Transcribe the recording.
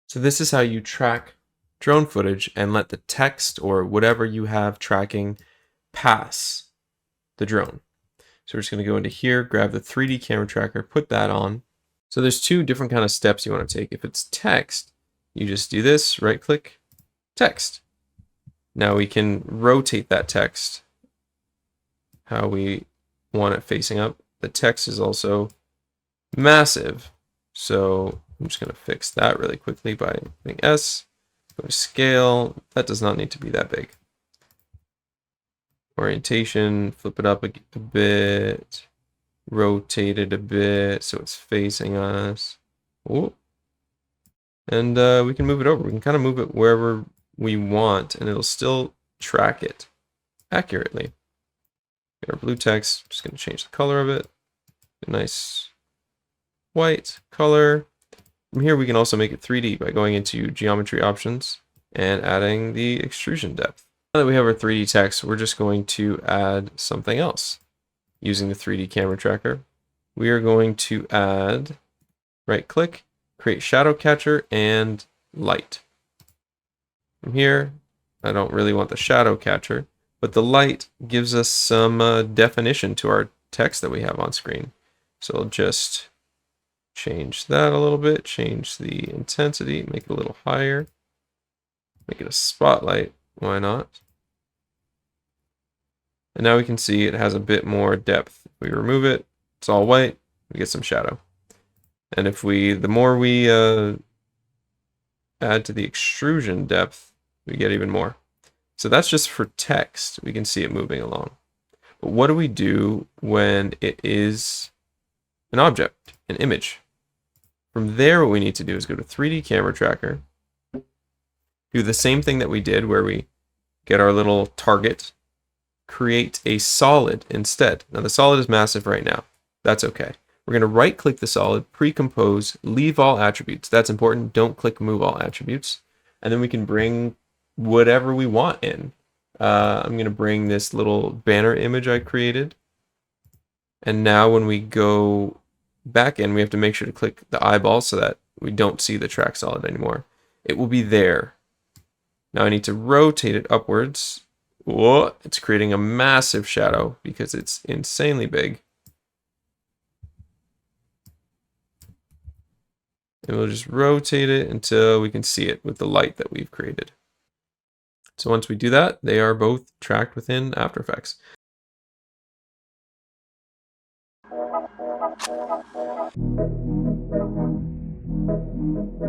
So this is how you track drone footage and let the text or whatever you have tracking pass the drone. So we're just going to go into here, grab the 3D camera tracker, put that on. So there's two different kind of steps you want to take. If it's text, you just do this, right click, text. Now we can rotate that text how we want it facing up. The text is also massive. So I'm just going to fix that really quickly by hitting S, go to scale. That does not need to be that big. Orientation, flip it up a bit, rotate it a bit so it's facing us. Ooh. And we can move it over. We can kind of move it wherever we want and it'll still track it accurately. Get our blue text, just going to change the color of it. A nice white color. From here we can also make it 3D by going into geometry options and adding the extrusion depth. Now that we have our 3D text, we're just going to add something else. Using the 3D camera tracker, we are going to add, right click, create shadow catcher and light. From here, I don't really want the shadow catcher, but the light gives us some definition to our text that we have on screen. So I'll just change that a little bit, change the intensity, make it a little higher, make it a spotlight, why not? And now we can see it has a bit more depth. If we remove it, it's all white, we get some shadow. And if the more we add to the extrusion depth, we get even more. So that's just for text. We can see it moving along. But what do we do when it is an object, an image? From there, what we need to do is go to 3D camera tracker, do the same thing that we did where we get our little target, create a solid instead. Now the solid is massive right now. That's okay. We're going to right click the solid, pre-compose, leave all attributes. That's important. Don't click move all attributes. And then we can bring whatever we want in. I'm going to bring this little banner image I created. And now when we go back in, we have to make sure to click the eyeball so that we don't see the track solid anymore. It will be there. Now I need to rotate it upwards. Whoa, it's creating a massive shadow because it's insanely big. And we'll just rotate it until we can see it with the light that we've created. So once we do that, they are both tracked within After Effects.